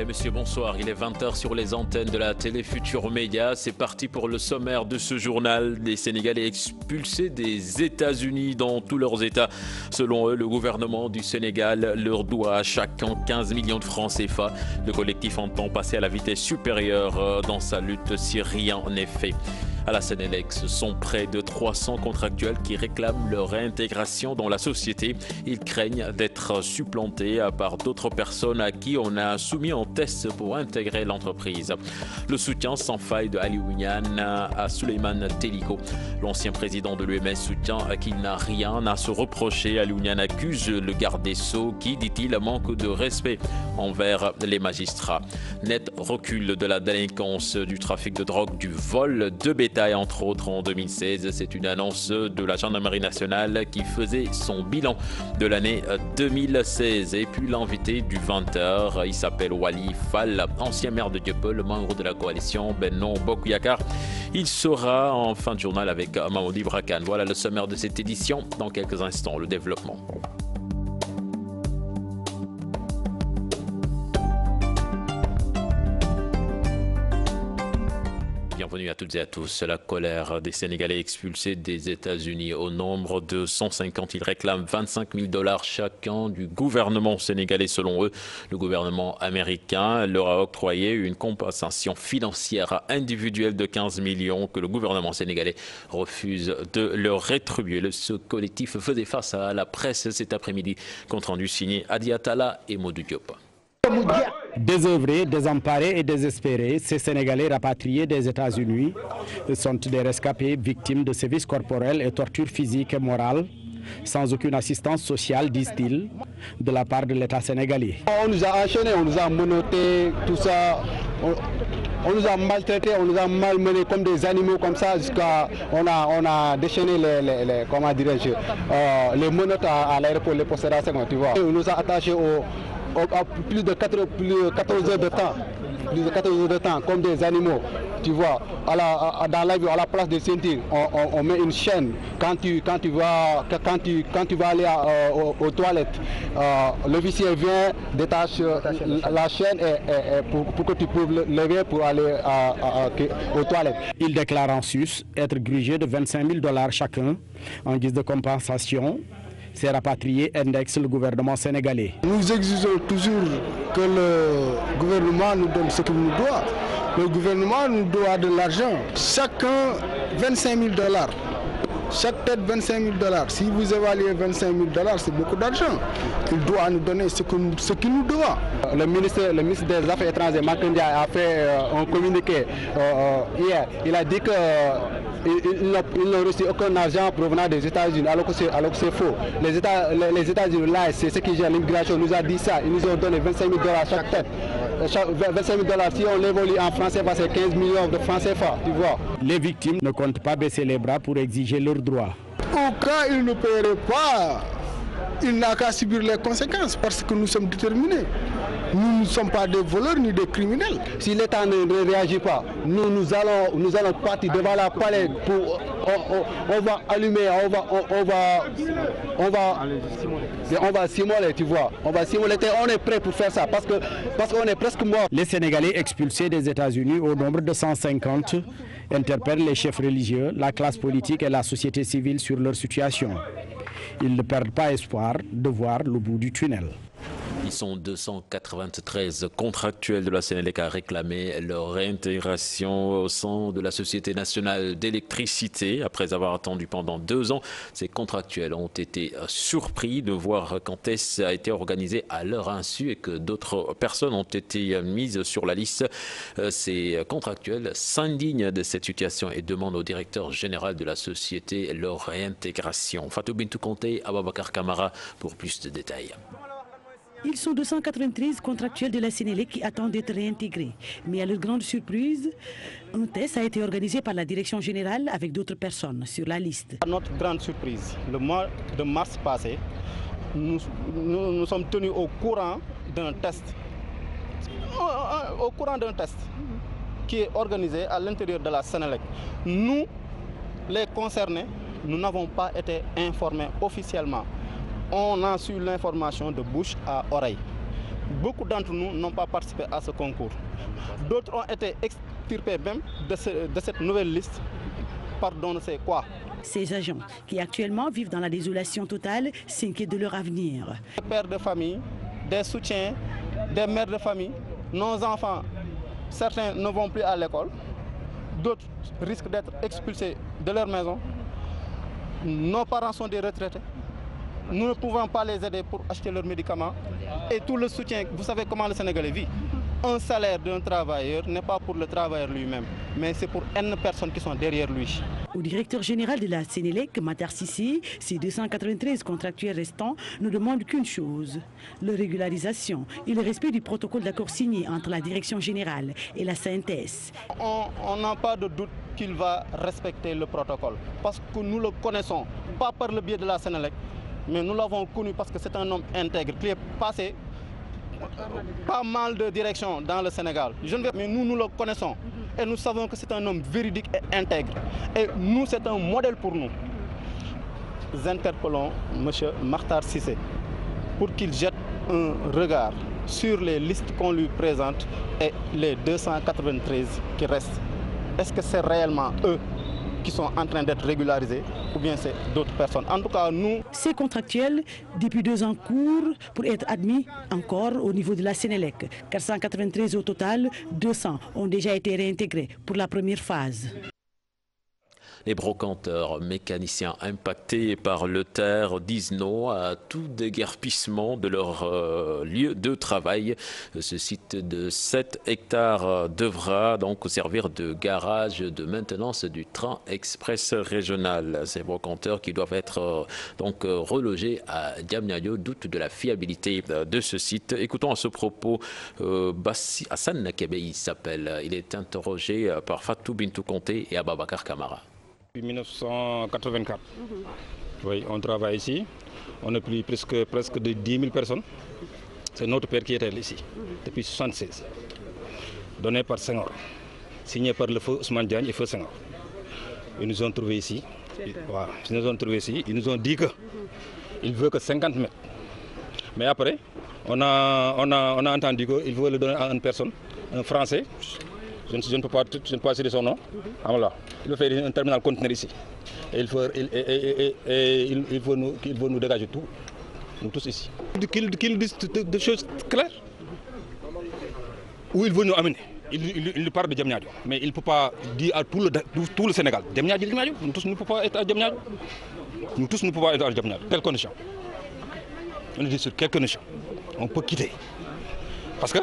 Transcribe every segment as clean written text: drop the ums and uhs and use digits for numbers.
messieurs, bonsoir. Il est 20h sur les antennes de la télé Futur Média. C'est parti pour le sommaire de ce journal. Les Sénégalais expulsés des États-Unis dans tous leurs États. Selon eux, le gouvernement du Sénégal leur doit à chacun 15 millions de francs CFA. Le collectif entend passer à la vitesse supérieure dans sa lutte si rien n'est fait. À la Sénélec, ce sont près de 300 contractuels qui réclament leur réintégration dans la société. Ils craignent d'être supplantés par d'autres personnes à qui on a soumis un test pour intégrer l'entreprise. Le soutien sans faille de Aliou Niane à Souleymane Teliko. L'ancien président de l'UMS soutient qu'il n'a rien à se reprocher. Aliou Niane accuse le garde des Sceaux qui, dit-il, manque de respect envers les magistrats. Net recul de la délinquance, du trafic de drogue, du vol de bétail entre autres en 2016. C'est une annonce de la gendarmerie nationale qui faisait son bilan de l'année 2016. Et puis l'invité du 20h, il s'appelle Wali Fall, ancien maire de Dieuppeul, membre de la coalition Benno Bokk Yakaar. Il sera en fin de journal avec Mamadou Ibra Kane. Voilà le sommaire de cette édition. Dans quelques instants, le développement. Bienvenue à toutes et à tous. La colère des Sénégalais expulsés des États-Unis. Au nombre de 150, ils réclament 25 000 $ chacun du gouvernement sénégalais. Selon eux, le gouvernement américain leur a octroyé une compensation financière individuelle de 15 millions que le gouvernement sénégalais refuse de leur rétribuer. Ce collectif faisait face à la presse cet après-midi. Compte rendu signé Adi Atala et Modou Diop. Désœuvrés, désemparés et désespérés, ces Sénégalais rapatriés des États-Unis sont des rescapés victimes de sévices corporels et tortures physiques et morales, sans aucune assistance sociale, disent-ils, de la part de l'État sénégalais. On nous a enchaînés, on nous a menottés, tout ça. On nous a maltraités, on nous a malmenés comme des animaux comme ça, jusqu'à on a déchaîné les comment dirais-je, les menottes à l'aéroport, les postes d'enseignement, tu vois. On nous a attachés à plus de 14 heures de temps. Plus de 14 heures de temps, comme des animaux, tu vois, dans la vie, à la place de ceinture, on met une chaîne. Quand tu vas aller aux toilettes, l'officier vient, détache la chaîne pour que tu puisses lever pour aller aux toilettes. Ils déclarent en sus être grugés de 25 000 $ chacun en guise de compensation. Ces rapatriés indexent le gouvernement sénégalais. Nous exigeons toujours que le gouvernement nous donne ce qu'il nous doit. Le gouvernement nous doit de l'argent. Chacun 25 000 $. Chaque tête 25 000 $. Si vous évaluez 25 000 $, c'est beaucoup d'argent. Il doit nous donner ce qu'il nous doit. Le ministre des Affaires étrangères, Makandia, a fait un communiqué hier. Il a dit qu'ils n'ont reçu aucun argent provenant des États-Unis, alors que c'est faux. Les États-Unis, là, c'est ce qui gère l'immigration. Nous a dit ça. Ils nous ont donné 25 000 $ chaque tête. 25 000 $, si on l'évolue en français, c'est 15 millions de francs CFA, tu vois. Les victimes ne comptent pas baisser les bras pour exiger leurs droits. Au cas où ils ne paieraient pas, il n'a qu'à subir les conséquences parce que nous sommes déterminés. Nous ne sommes pas des voleurs ni des criminels. Si l'État ne réagit pas, nous allons partir devant la palais pour on va allumer, on va simuler, tu vois. On va simuler, on est prêt pour faire ça parce qu'on est presque mort. Les Sénégalais expulsés des États-Unis au nombre de 150 interpellent les chefs religieux, la classe politique et la société civile sur leur situation. Ils ne perdent pas espoir de voir le bout du tunnel. Ils sont 293 contractuels de la Sénélec à réclamer leur réintégration au sein de la Société nationale d'électricité. Après avoir attendu pendant 2 ans, ces contractuels ont été surpris de voir qu'un test a été organisé à leur insu et que d'autres personnes ont été mises sur la liste. Ces contractuels s'indignent de cette situation et demandent au directeur général de la société leur réintégration. Fatou Bintou Conté, Ababakar Kamara pour plus de détails. Ils sont 293 contractuels de la Sénélec qui attendent d'être réintégrés. Mais à leur grande surprise, un test a été organisé par la direction générale avec d'autres personnes sur la liste. À notre grande surprise, le mois de mars passé, nous sommes tenus au courant d'un test. Au courant d'un test qui est organisé à l'intérieur de la Sénélec. Nous, les concernés, nous n'avons pas été informés officiellement. On a su l'information de bouche à oreille. Beaucoup d'entre nous n'ont pas participé à ce concours. D'autres ont été extirpés même de cette nouvelle liste. Pardon, ne sais quoi. Ces agents, qui actuellement vivent dans la désolation totale, s'inquiètent de leur avenir. Des pères de famille, des soutiens, des mères de famille, nos enfants, certains ne vont plus à l'école, d'autres risquent d'être expulsés de leur maison. Nos parents sont des retraités. Nous ne pouvons pas les aider pour acheter leurs médicaments. Et tout le soutien, vous savez comment le Sénégalais vit. Un salaire d'un travailleur n'est pas pour le travailleur lui-même, mais c'est pour N personnes qui sont derrière lui. Au directeur général de la Sénélec, Matar Cissé, ces 293 contractuels restants ne demandent qu'une chose, leur régularisation et le respect du protocole d'accord signé entre la direction générale et la CNTS. On n'a pas de doute qu'il va respecter le protocole, parce que nous le connaissons, pas par le biais de la Sénélec, mais nous l'avons connu parce que c'est un homme intègre qui est passé pas mal de directions dans le Sénégal. Mais nous le connaissons et nous savons que c'est un homme véridique et intègre. Et nous, c'est un modèle pour nous. Nous interpellons M. Matar Cissé pour qu'il jette un regard sur les listes qu'on lui présente et les 293 qui restent. Est-ce que c'est réellement eux qui sont en train d'être régularisés ou bien c'est d'autres personnes? En tout cas, nous... Ces contractuels, depuis 2 ans, courent pour être admis encore au niveau de la Sénélec. 493 au total, 200 ont déjà été réintégrés pour la première phase. Les brocanteurs mécaniciens impactés par le terre disent non à tout déguerpissement de leur lieu de travail. Ce site de 7 hectares devra donc servir de garage de maintenance du train express régional. Ces brocanteurs qui doivent être donc relogés à Diamniadio doutent de la fiabilité de ce site. Écoutons à ce propos Hassan Nakebe, s'appelle. Il est interrogé par Fatou Bintou Conté et Ababakar Kamara. Depuis 1984, oui, on travaille ici. On a pris presque de 10 000 personnes. C'est notre père qui était ici, depuis 1976. Donné par Senghor, signé par le feu Ousmane Diagne et feu Senghor. Ils nous ont trouvés ici. Voilà, ils nous ont trouvés ici. Ils nous ont dit qu'ils veulent que 50 mètres. Mais après, on a entendu qu'il veut le donner à une personne, un Français. Je ne peux pas citer son nom. Ah, voilà. Il veut faire un terminal conteneur ici. Et il veut nous dégager tout, nous tous ici. Qu'il dise des choses claires. Où il veut nous amener. Il parle de Diamniadio. Mais il ne peut pas dire à tout le Sénégal. Diamniadio. Nous tous ne pouvons pas être à Diamniadio. Nous tous ne pouvons pas être à Diamniadio. Quelles conditions? On dit sur quelles conditions on peut quitter. Parce que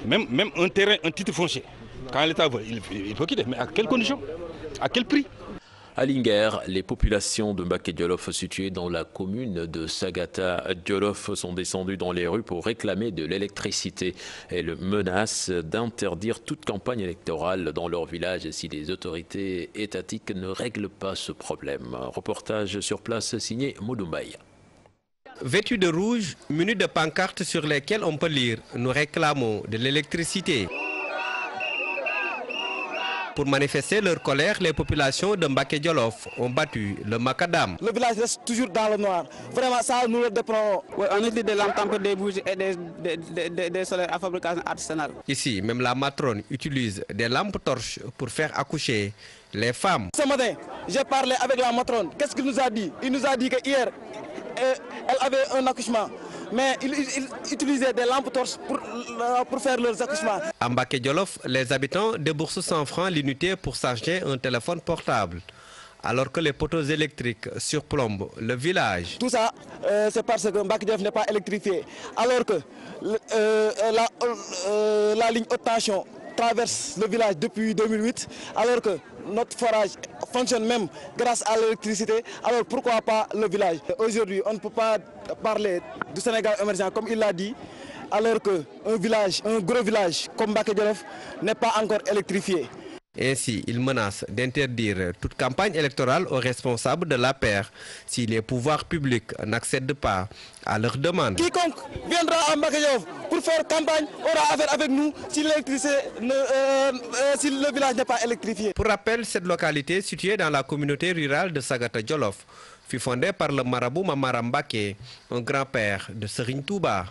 même un terrain, un titre foncier, quand l'État veut, il peut quitter. Mais à quelles conditions? À quel prix? À Linguer, les populations de Mbaké-Djolof situées dans la commune de Sagata-Djolof sont descendues dans les rues pour réclamer de l'électricité. Elles menacent d'interdire toute campagne électorale dans leur village si les autorités étatiques ne règlent pas ce problème. Reportage sur place signé Moudoumaï. Vêtus de rouge, munis de pancartes sur lesquelles on peut lire « Nous réclamons de l'électricité ». Pour manifester leur colère, les populations de Mbaké-Djolof ont battu le macadam. Le village reste toujours dans le noir. Vraiment, ça nous le dépend. On utilise des lampes, des bougies et des solaires à fabrication artisanale. Ici, même la matrone utilise des lampes torches pour faire accoucher les femmes. Ce matin, j'ai parlé avec la matrone. Qu'est-ce qu'il nous a dit? Il nous a dit qu'hier, elle avait un accouchement. Mais ils utilisaient des lampes torches pour faire leurs accouchements. À Mbaké-Djolof, les habitants déboursent 100 francs l'unité pour s'acheter un téléphone portable, alors que les poteaux électriques surplombent le village. Tout ça, c'est parce que Mbaké-Djolof n'est pas électrifié. Alors que la ligne haute tension traverse le village depuis 2008, alors que notre forage fonctionne même grâce à l'électricité, alors pourquoi pas le village? Aujourd'hui, on ne peut pas parler du Sénégal émergent comme il l'a dit, alors qu'un gros village comme Mbaké-Djolof n'est pas encore électrifié. Ainsi, il menace d'interdire toute campagne électorale aux responsables de l'APR si les pouvoirs publics n'accèdent pas à leurs demandes. Quiconque viendra à Mbaké-Djolof pour faire campagne aura affaire avec nous si le village n'est pas électrifié. Pour rappel, cette localité située dans la communauté rurale de Sagata-Djolof fut fondée par le marabout Mamara Mbaké, un grand-père de Serigne Touba.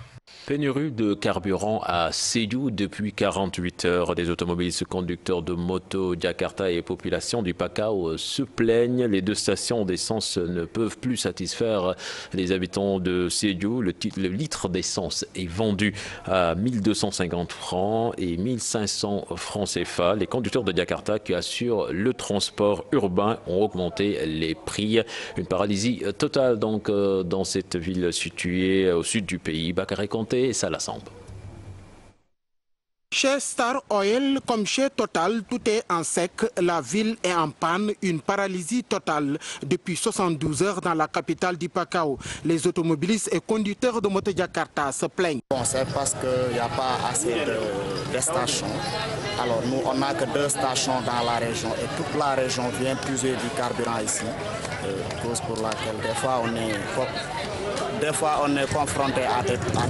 Pénurie de carburant à Sédhiou depuis 48 heures. Des automobilistes, conducteurs de moto, Jakarta et population du Pakao se plaignent. Les deux stations d'essence ne peuvent plus satisfaire les habitants de Sédhiou. Le litre d'essence est vendu à 1250 francs et 1500 francs CFA. Les conducteurs de Jakarta qui assurent le transport urbain ont augmenté les prix. Une paralysie totale donc dans cette ville située au sud du pays. Bakary Conté et Salah Samb. Chez Star Oil comme chez Total, tout est en sec, la ville est en panne, une paralysie totale depuis 72 heures dans la capitale du Pakao. Les automobilistes et conducteurs de moto Jakarta se plaignent. Bon, c'est parce qu'il n'y a pas assez de stations. Alors nous, on n'a que 2 stations dans la région et toute la région vient puiser du carburant ici. Cause pour laquelle des fois on est confronté à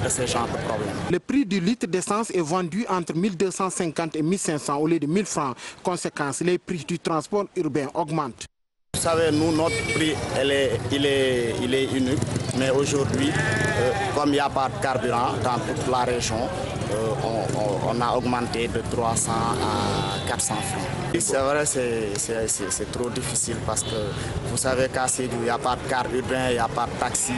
ce genre de problèmes. Le prix du litre d'essence est vendu entre 1250 et 1500 au lieu de 1000 francs. Conséquence, les prix du transport urbain augmentent. Vous savez, nous, notre prix, il est unique. Mais aujourd'hui, comme il n'y a pas de carburant dans toute la région, on a augmenté de 300 à 400 francs. C'est vrai, c'est trop difficile parce que vous savez qu'à Sédhiou, il n'y a pas de car urbain, il n'y a pas de taxi.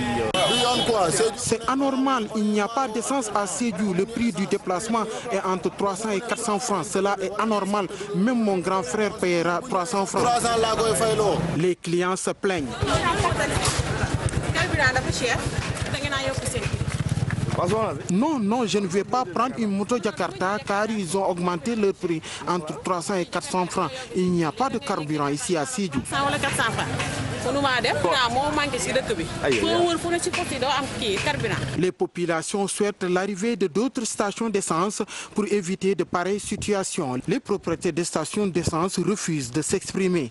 C'est anormal, il n'y a pas d'essence à Sédhiou. Le prix du déplacement est entre 300 et 400 francs. Cela est anormal. Même mon grand frère payera 300 francs. Les clients se plaignent. Non, je ne vais pas prendre une moto Jakarta car ils ont augmenté leur prix entre 300 et 400 francs. Il n'y a pas de carburant ici à Sédhiou. Les populations souhaitent l'arrivée de d'autres stations d'essence pour éviter de pareilles situations. Les propriétaires des stations d'essence refusent de s'exprimer.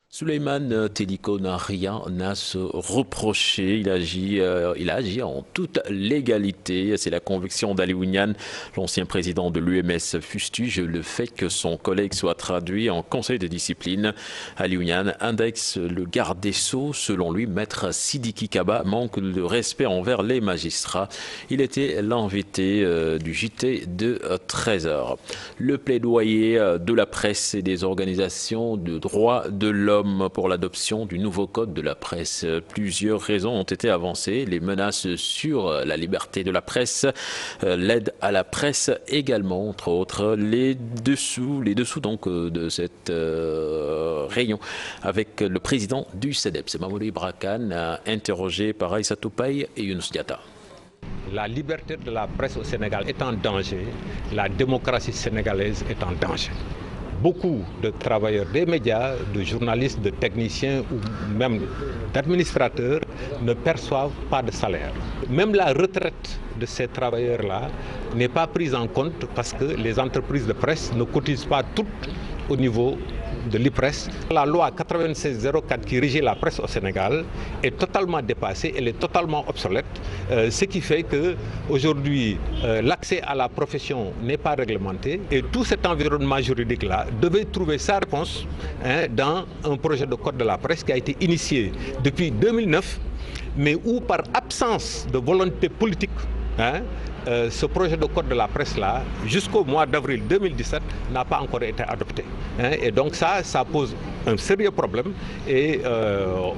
Souleymane Teliko n'a rien à se reprocher. Il a agi en toute légalité. C'est la conviction d'Ali Ounian, l'ancien président de l'UMS, fustige le fait que son collègue soit traduit en conseil de discipline. Ali Ounian indexe le garde des Sceaux. Selon lui, maître Sidiki Kaba manque de respect envers les magistrats. Il était l'invité du JT de 13h. Le plaidoyer de la presse et des organisations de droits de l'homme pour l'adoption du nouveau code de la presse. Plusieurs raisons ont été avancées. Les menaces sur la liberté de la presse, l'aide à la presse également, entre autres. Les dessous donc de cette réunion avec le président du CEDEPS, Mamadou Ibra Kane, interrogé par Aïssa Toupaï et Younous Diatta. La liberté de la presse au Sénégal est en danger, la démocratie sénégalaise est en danger. Beaucoup de travailleurs des médias, de journalistes, de techniciens ou même d'administrateurs ne perçoivent pas de salaire. Même la retraite de ces travailleurs-là n'est pas prise en compte parce que les entreprises de presse ne cotisent pas toutes au niveau de l'IPRES. La loi 9604 qui régit la presse au Sénégal est totalement dépassée, elle est totalement obsolète, ce qui fait qu'aujourd'hui l'accès à la profession n'est pas réglementé et tout cet environnement juridique-là devait trouver sa réponse dans un projet de code de la presse qui a été initié depuis 2009, mais où par absence de volonté politique, ce projet de code de la presse-là, jusqu'au mois d'avril 2017, n'a pas encore été adopté. Et donc ça pose un sérieux problème et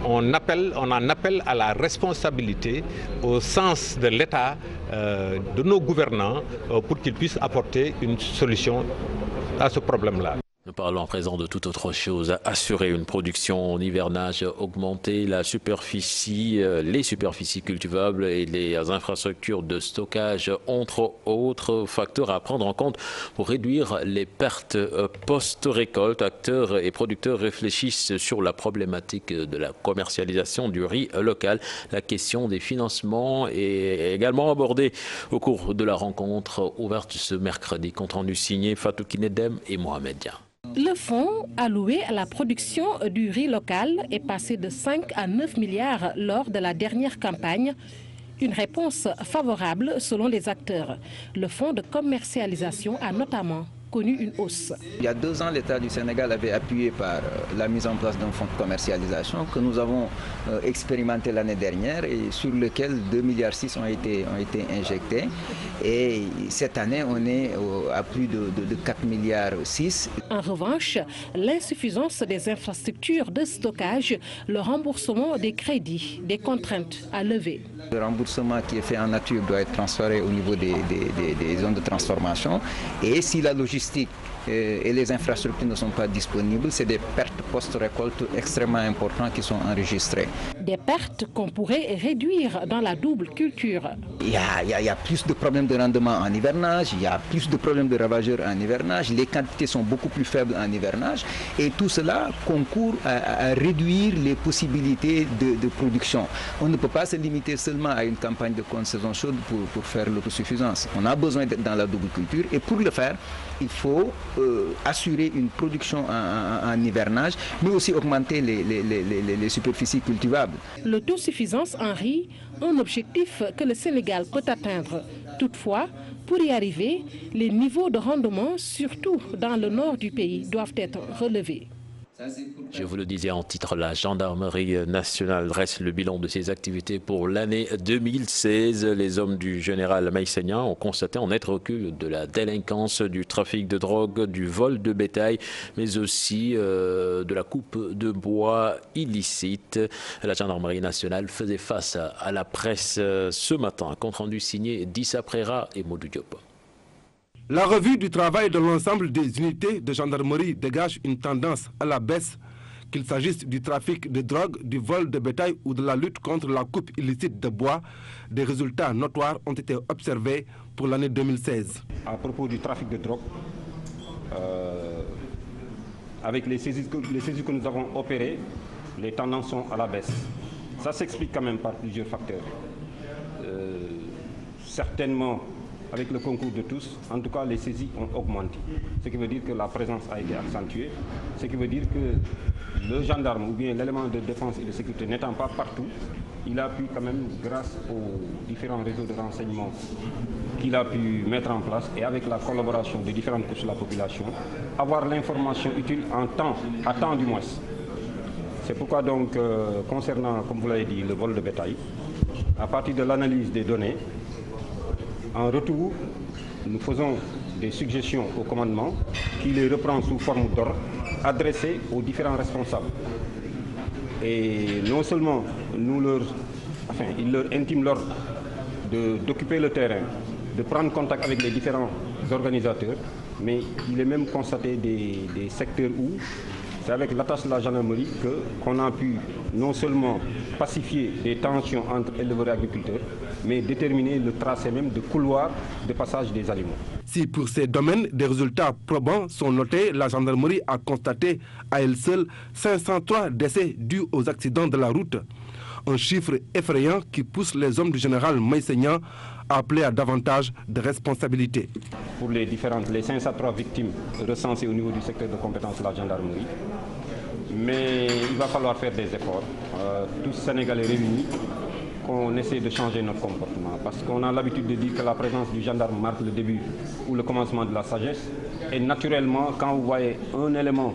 on en appelle à la responsabilité au sens de l'État, de nos gouvernants, pour qu'ils puissent apporter une solution à ce problème-là. Nous parlons à présent de toute autre chose. Assurer une production en hivernage, augmenter la superficie, les superficies cultivables et les infrastructures de stockage, entre autres facteurs à prendre en compte pour réduire les pertes post-récolte. Acteurs et producteurs réfléchissent sur la problématique de la commercialisation du riz local. La question des financements est également abordée au cours de la rencontre ouverte ce mercredi. Compte rendu signé Fatou Kinedem et Mohamed Dia. Le fonds alloué à la production du riz local est passé de 5 à 9 milliards lors de la dernière campagne. Une réponse favorable selon les acteurs. Le fonds de commercialisation a notamment connu une hausse. Il y a 2 ans, l'État du Sénégal avait appuyé par la mise en place d'un fonds de commercialisation que nous avons expérimenté l'année dernière et sur lequel 2,6 milliards ont été injectés. Et cette année, on est à plus de 4,6 milliards. En revanche, l'insuffisance des infrastructures de stockage, le remboursement des crédits, des contraintes à lever. Le remboursement qui est fait en nature doit être transféré au niveau des zones de transformation. Et si la logistique et les infrastructures ne sont pas disponibles, c'est des pertes post-récolte extrêmement importantes qui sont enregistrées. Des pertes qu'on pourrait réduire dans la double culture. Il y a plus de problèmes de rendement en hivernage, il y a plus de problèmes de ravageurs en hivernage, les quantités sont beaucoup plus faibles en hivernage et tout cela concourt à réduire les possibilités de production. On ne peut pas se limiter seulement à une campagne de saison chaude pour faire l'autosuffisance. On a besoin d'être dans la double culture et pour le faire, il faut assurer une production en hivernage, mais aussi augmenter les superficies cultivables. L'autosuffisance en riz, un objectif que le Sénégal peut atteindre. Toutefois, pour y arriver, les niveaux de rendement, surtout dans le nord du pays, doivent être relevés. Je vous le disais en titre, la gendarmerie nationale dresse le bilan de ses activités pour l'année 2016. Les hommes du général Meïssenia ont constaté un net recul de la délinquance, du trafic de drogue, du vol de bétail, mais aussi de la coupe de bois illicite. La gendarmerie nationale faisait face à la presse ce matin. Compte rendu signé d'Issa Prera et Modou Diop. La revue du travail de l'ensemble des unités de gendarmerie dégage une tendance à la baisse, qu'il s'agisse du trafic de drogue, du vol de bétail ou de la lutte contre la coupe illicite de bois. Des résultats notoires ont été observés pour l'année 2016. À propos du trafic de drogue, avec les saisies que nous avons opérées, les tendances sont à la baisse. Ça s'explique quand même par plusieurs facteurs. Certainement, avec le concours de tous, en tout cas les saisies ont augmenté. Ce qui veut dire que la présence a été accentuée. Ce qui veut dire que le gendarme ou bien l'élément de défense et de sécurité n'étant pas partout, il a pu quand même, grâce aux différents réseaux de renseignement qu'il a pu mettre en place et avec la collaboration des différentes couches de la population, avoir l'information utile à temps du moins. C'est pourquoi donc, concernant, comme vous l'avez dit, le vol de bétail, à partir de l'analyse des données, en retour, nous faisons des suggestions au commandement qui les reprend sous forme d'ordre adressés aux différents responsables. Et non seulement ils leur intiment l'ordre d'occuper le terrain, de prendre contact avec les différents organisateurs, mais il est même constaté des secteurs où c'est avec l'attache de la gendarmerie qu'on a pu non seulement pacifier des tensions entre éleveurs et agriculteurs, mais déterminer le tracé même de couloirs de passage des animaux. Si pour ces domaines des résultats probants sont notés, la gendarmerie a constaté à elle seule 503 décès dus aux accidents de la route. Un chiffre effrayant qui pousse les hommes du général Meïssenia à appeler à davantage de responsabilités. Pour les 503 victimes recensées au niveau du secteur de compétence de la gendarmerie, mais il va falloir faire des efforts, tous Sénégalais réunis, qu'on essaie de changer notre comportement. Parce qu'on a l'habitude de dire que la présence du gendarme marque le début ou le commencement de la sagesse. Et naturellement, quand vous voyez un élément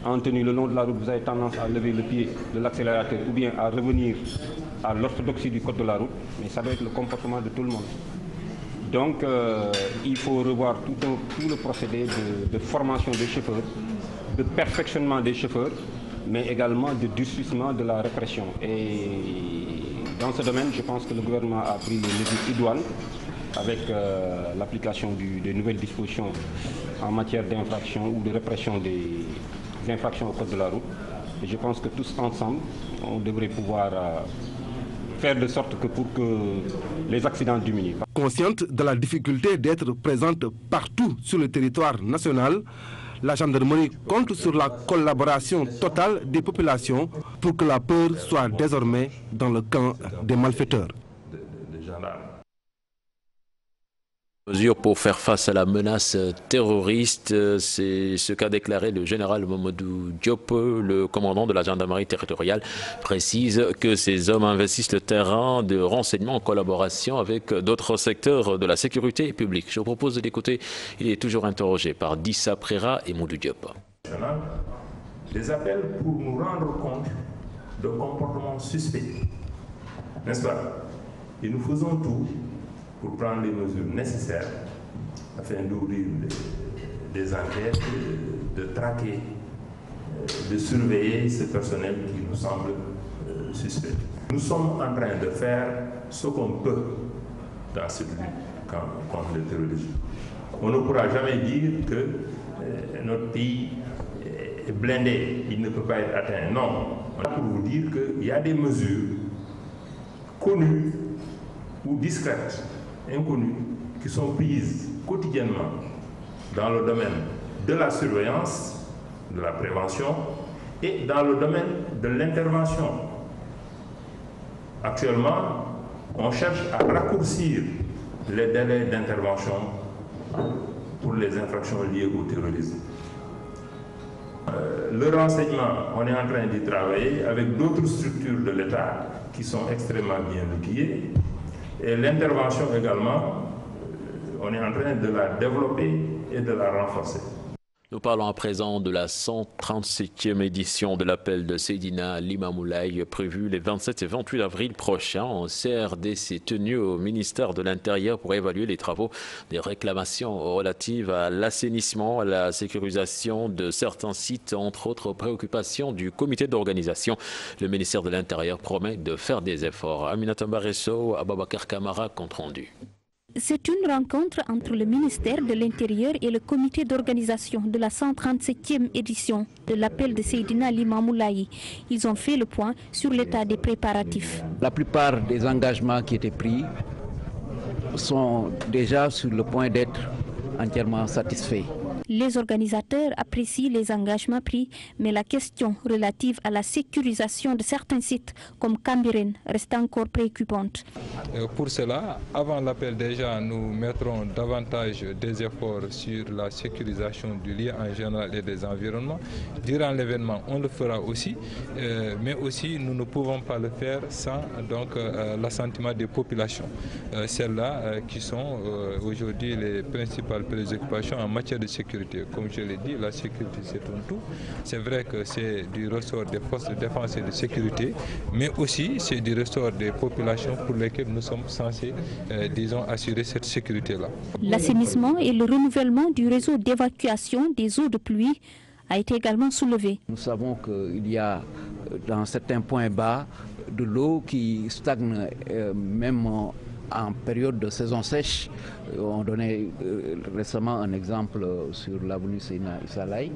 en tenue le long de la route, vous avez tendance à lever le pied de l'accélérateur ou bien à revenir à l'orthodoxie du code de la route. Mais ça doit être le comportement de tout le monde. Donc, il faut revoir tout le procédé de formation des chauffeurs, de perfectionnement des chauffeurs, mais également de durcissement de la répression. Et dans ce domaine, je pense que le gouvernement a pris les mesures idoines avec l'application des nouvelles dispositions en matière d'infraction ou de répression des infractions au code de la route. Et je pense que tous ensemble, on devrait pouvoir faire de sorte pour que les accidents diminuent. Consciente de la difficulté d'être présente partout sur le territoire national, la gendarmerie compte sur la collaboration totale des populations pour que la peur soit désormais dans le camp des malfaiteurs. Mesures pour faire face à la menace terroriste, c'est ce qu'a déclaré le général Mamadou Diop, le commandant de la gendarmerie territoriale, précise que ces hommes investissent le terrain de renseignement en collaboration avec d'autres secteurs de la sécurité publique. Je vous propose de l'écouter, il est toujours interrogé par Dissa Prera et Mamadou Diop. Des appels pour nous rendre compte de comportements suspects, n'est-ce pas? Et nous faisons tout pour prendre les mesures nécessaires afin d'ouvrir des enquêtes, de traquer, de surveiller ce personnel qui nous semble suspect. Nous sommes en train de faire ce qu'on peut dans cette lutte contre le terrorisme. On ne pourra jamais dire que notre pays est blindé, il ne peut pas être atteint. Non, on a pour vous dire qu'il y a des mesures connues ou discrètes, inconnues, qui sont prises quotidiennement dans le domaine de la surveillance, de la prévention et dans le domaine de l'intervention. Actuellement, on cherche à raccourcir les délais d'intervention pour les infractions liées au terrorisme. Le renseignement, on est en train d'y travailler avec d'autres structures de l'État qui sont extrêmement bien outillées. Et l'intervention également, on est en train de la développer et de la renforcer. Nous parlons à présent de la 137e édition de l'appel de Seydina Limamoulaye, prévue les 27 et 28 avril prochains en CRDC, tenu au ministère de l'Intérieur pour évaluer les travaux des réclamations relatives à l'assainissement, à la sécurisation de certains sites, entre autres préoccupations du comité d'organisation. Le ministère de l'Intérieur promet de faire des efforts. Aminata Mbaresso, Ababakar Kamara, compte rendu. C'est une rencontre entre le ministère de l'Intérieur et le comité d'organisation de la 137e édition de l'appel de Seydina Limamoulaye. Ils ont fait le point sur l'état des préparatifs. La plupart des engagements qui étaient pris sont déjà sur le point d'être entièrement satisfaits. Les organisateurs apprécient les engagements pris, mais la question relative à la sécurisation de certains sites comme Cambérène reste encore préoccupante. Pour cela, avant l'appel déjà, nous mettrons davantage des efforts sur la sécurisation du lieu en général et des environnements. Durant l'événement, on le fera aussi, mais aussi nous ne pouvons pas le faire sans l'assentiment des populations. Celles-là qui sont aujourd'hui les principales préoccupations en matière de sécurité. Comme je l'ai dit, la sécurité c'est un tout. C'est vrai que c'est du ressort des forces de défense et de sécurité, mais aussi c'est du ressort des populations pour lesquelles nous sommes censés, assurer cette sécurité-là. L'assainissement et le renouvellement du réseau d'évacuation des eaux de pluie a été également soulevé. Nous savons qu'il y a dans certains points bas de l'eau qui stagne même en période de saison sèche. On donnait récemment un exemple sur l'avenue Seydina Issa Laye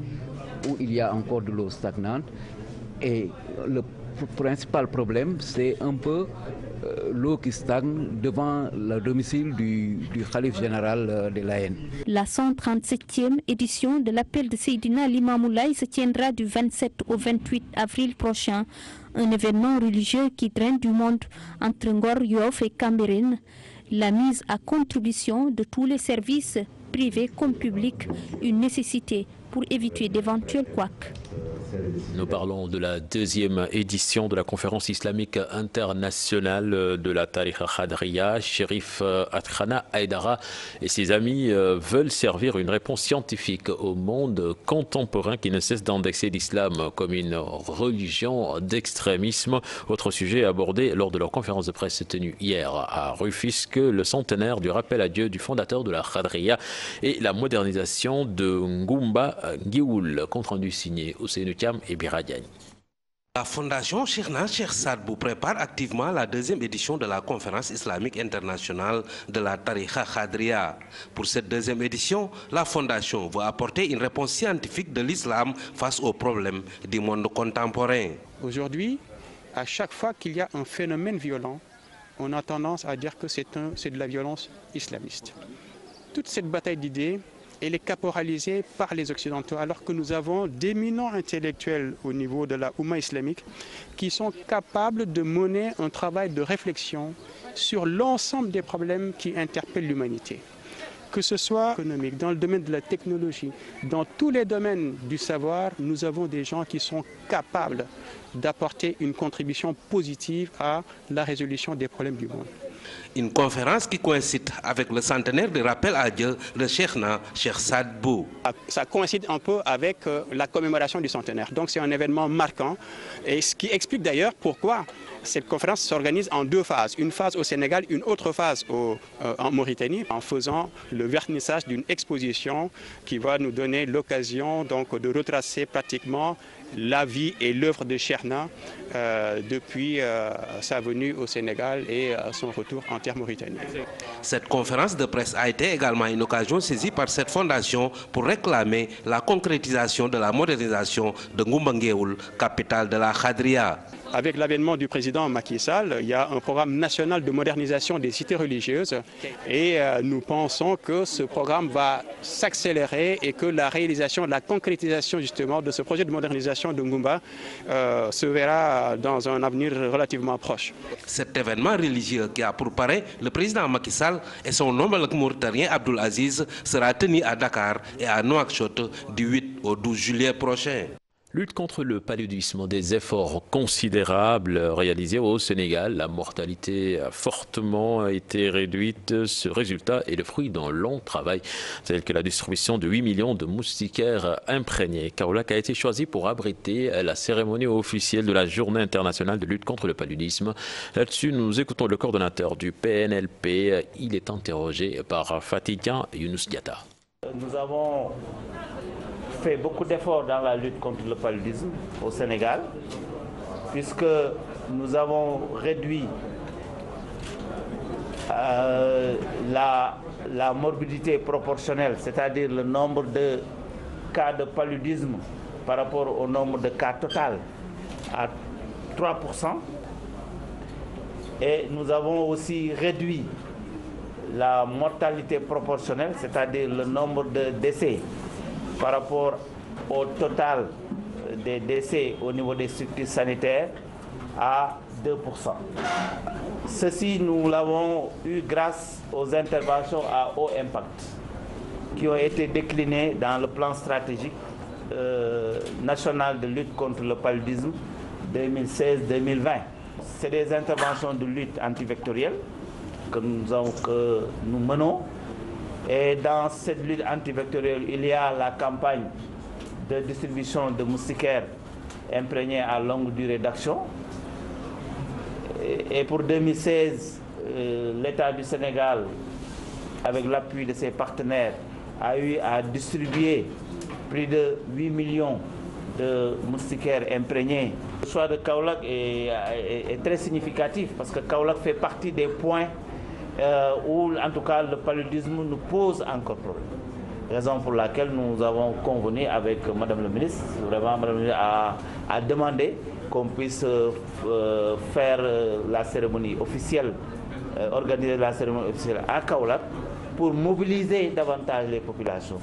où il y a encore de l'eau stagnante et le principal problème c'est un peu l'eau qui stagne devant le domicile du khalife général de l'AN. La 137e édition de l'appel de Seydina Limamoulaye se tiendra du 27 au 28 avril prochain. Un événement religieux qui draine du monde entre Ngor, Yoff et Cambérène. La mise à contribution de tous les services, privés comme publics, une nécessité pour éviter d'éventuels couacs. Nous parlons de la deuxième édition de la conférence islamique internationale de la Tariqa Khadriya. Chérif Atrana Aïdara et ses amis veulent servir une réponse scientifique au monde contemporain qui ne cesse d'indexer l'islam comme une religion d'extrémisme. Autre sujet abordé lors de leur conférence de presse tenue hier à Rufisque, le centenaire du rappel à Dieu du fondateur de la Khadriya et la modernisation de Ngoumba Ngioul, compte rendu signé Ousseynou Thiam et Biradiani. La fondation Cheikhna Cheikh Sadbou prépare activement la deuxième édition de la conférence islamique internationale de la Tariqa Khadriya. Pour cette deuxième édition, la fondation veut apporter une réponse scientifique de l'islam face aux problèmes du monde contemporain. Aujourd'hui, à chaque fois qu'il y a un phénomène violent, on a tendance à dire que c'est de la violence islamiste. Toute cette bataille d'idées, elle est caporalisée par les Occidentaux, alors que nous avons d'éminents intellectuels au niveau de la Oumma islamique qui sont capables de mener un travail de réflexion sur l'ensemble des problèmes qui interpellent l'humanité. Que ce soit économique, dans le domaine de la technologie, dans tous les domaines du savoir, nous avons des gens qui sont capables d'apporter une contribution positive à la résolution des problèmes du monde. Une conférence qui coïncide avec le centenaire de rappel à Dieu de Cheikhna, Cheikh Saad Bou. Ça coïncide un peu avec la commémoration du centenaire. Donc c'est un événement marquant et ce qui explique d'ailleurs pourquoi cette conférence s'organise en deux phases. Une phase au Sénégal, une autre phase en Mauritanie, en faisant le vernissage d'une exposition qui va nous donner l'occasion donc de retracer pratiquement la vie et l'œuvre de Cheikhna depuis sa venue au Sénégal et son retour en terre mauritanienne. Cette conférence de presse a été également une occasion saisie par cette fondation pour réclamer la concrétisation de la modernisation de Ngoumba-Ngeoul, capitale de la Khadria. Avec l'avènement du président Macky Sall, il y a un programme national de modernisation des cités religieuses et nous pensons que ce programme va s'accélérer et que la réalisation, la concrétisation justement de ce projet de modernisation de Ngoumba se verra dans un avenir relativement proche. Cet événement religieux qui a pour parrain le président Macky Sall et son homologue mauritanien Abdoul Aziz sera tenu à Dakar et à Nouakchott du 8 au 12 juillet prochain. Lutte contre le paludisme, des efforts considérables réalisés au Sénégal. La mortalité a fortement été réduite. Ce résultat est le fruit d'un long travail, tel que la distribution de 8 millions de moustiquaires imprégnés. Kaolack a été choisi pour abriter la cérémonie officielle de la Journée internationale de lutte contre le paludisme. Là-dessus, nous écoutons le coordonnateur du PNLP. Il est interrogé par Fatigan Younous Diatta. Nous avons fait beaucoup d'efforts dans la lutte contre le paludisme au Sénégal, puisque nous avons réduit la morbidité proportionnelle, c'est-à-dire le nombre de cas de paludisme par rapport au nombre de cas total à 3%. Et nous avons aussi réduit la mortalité proportionnelle, c'est-à-dire le nombre de décès par rapport au total des décès au niveau des structures sanitaires à 2%. Ceci, nous l'avons eu grâce aux interventions à haut impact qui ont été déclinées dans le plan stratégique national de lutte contre le paludisme 2016-2020. C'est des interventions de lutte antivectorielle que nous menons. Et dans cette lutte antivectorielle, il y a la campagne de distribution de moustiquaires imprégnés à longue durée d'action. Et pour 2016, l'État du Sénégal, avec l'appui de ses partenaires, a eu à distribuer plus de 8 millions de moustiquaires imprégnés. Le choix de Kaolack est très significatif parce que Kaolack fait partie des points où en tout cas le paludisme nous pose encore problème. Raison pour laquelle nous avons convenu avec Madame le ministre, vraiment Madame le ministre a demandé qu'on puisse faire la cérémonie officielle, organiser la cérémonie officielle à Kaolack pour mobiliser davantage les populations.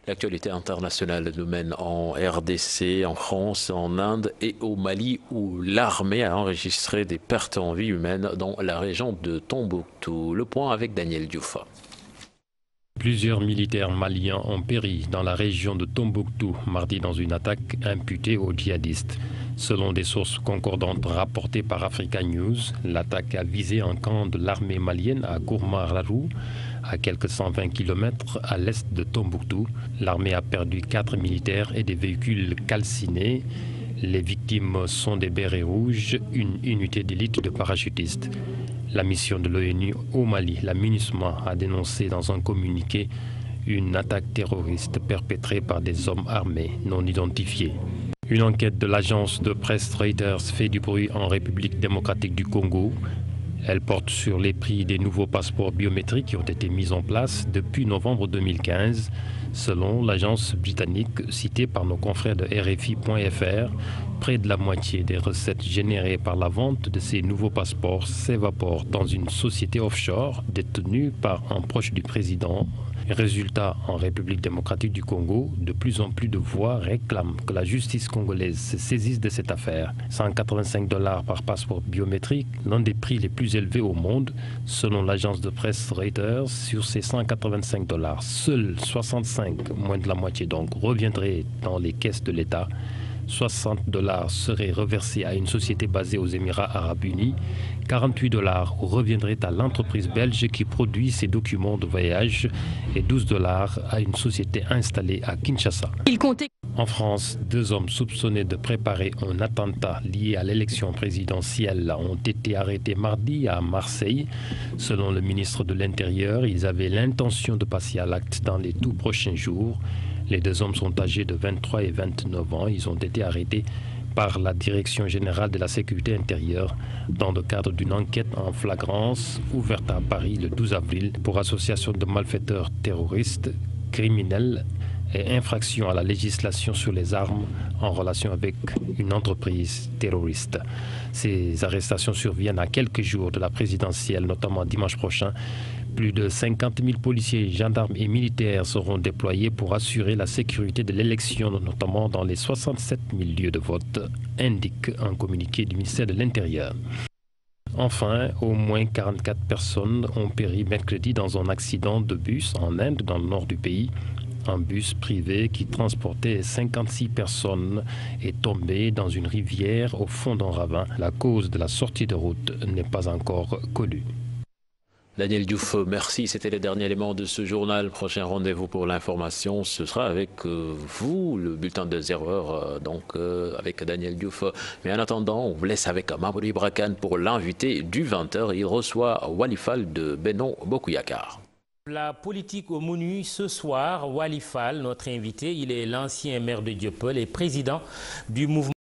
L'actualité internationale nous mène en RDC, en France, en Inde et au Mali où l'armée a enregistré des pertes en vie humaine dans la région de Tombouctou. Le point avec Daniel Diouf. Plusieurs militaires maliens ont péri dans la région de Tombouctou mardi dans une attaque imputée aux djihadistes. Selon des sources concordantes rapportées par Africa News, l'attaque a visé un camp de l'armée malienne à Gourma-Rarou, à quelques 120 km à l'est de Tombouctou. L'armée a perdu 4 militaires et des véhicules calcinés. Les victimes sont des bérets rouges, une unité d'élite de parachutistes. La mission de l'ONU au Mali, la MINUSMA, a dénoncé dans un communiqué une attaque terroriste perpétrée par des hommes armés non identifiés. Une enquête de l'agence de presse Reuters fait du bruit en République démocratique du Congo. Elle porte sur les prix des nouveaux passeports biométriques qui ont été mis en place depuis novembre 2015. Selon l'agence britannique citée par nos confrères de RFI.fr, près de la moitié des recettes générées par la vente de ces nouveaux passeports s'évaporent dans une société offshore détenue par un proche du président, Résultat, en République démocratique du Congo, de plus en plus de voix réclament que la justice congolaise se saisisse de cette affaire. 185 $ par passeport biométrique, l'un des prix les plus élevés au monde. Selon l'agence de presse Reuters, sur ces 185 $, seuls 65, moins de la moitié donc, reviendraient dans les caisses de l'État. 60 $ seraient reversés à une société basée aux Émirats arabes unis. 48 $ reviendraient à l'entreprise belge qui produit ces documents de voyage et 12 $ à une société installée à Kinshasa. En France, 2 hommes soupçonnés de préparer un attentat lié à l'élection présidentielle ont été arrêtés mardi à Marseille. Selon le ministre de l'Intérieur, ils avaient l'intention de passer à l'acte dans les tout prochains jours. Les 2 hommes sont âgés de 23 et 29 ans. Ils ont été arrêtés par la Direction générale de la sécurité intérieure dans le cadre d'une enquête en flagrance ouverte à Paris le 12 avril pour association de malfaiteurs terroristes, criminels et infraction à la législation sur les armes en relation avec une entreprise terroriste. Ces arrestations surviennent à quelques jours de la présidentielle, notamment dimanche prochain. Plus de 50 000 policiers, gendarmes et militaires seront déployés pour assurer la sécurité de l'élection, notamment dans les 67 000 lieux de vote, indique un communiqué du ministère de l'Intérieur. Enfin, au moins 44 personnes ont péri mercredi dans un accident de bus en Inde, dans le nord du pays. Un bus privé qui transportait 56 personnes est tombé dans une rivière au fond d'un ravin. La cause de la sortie de route n'est pas encore connue. Daniel Diouf, merci. C'était le dernier élément de ce journal. Prochain rendez-vous pour l'information, ce sera avec vous, le bulletin de 0h, avec Daniel Diouf. Mais en attendant, on vous laisse avec Mamadou Ibra Kane pour l'invité du 20h. Il reçoit Wali Fall de Benno Bokk Yakaar. La politique au menu ce soir, Wali Fall, notre invité, il est l'ancien maire de Dieuppeul et président du mouvement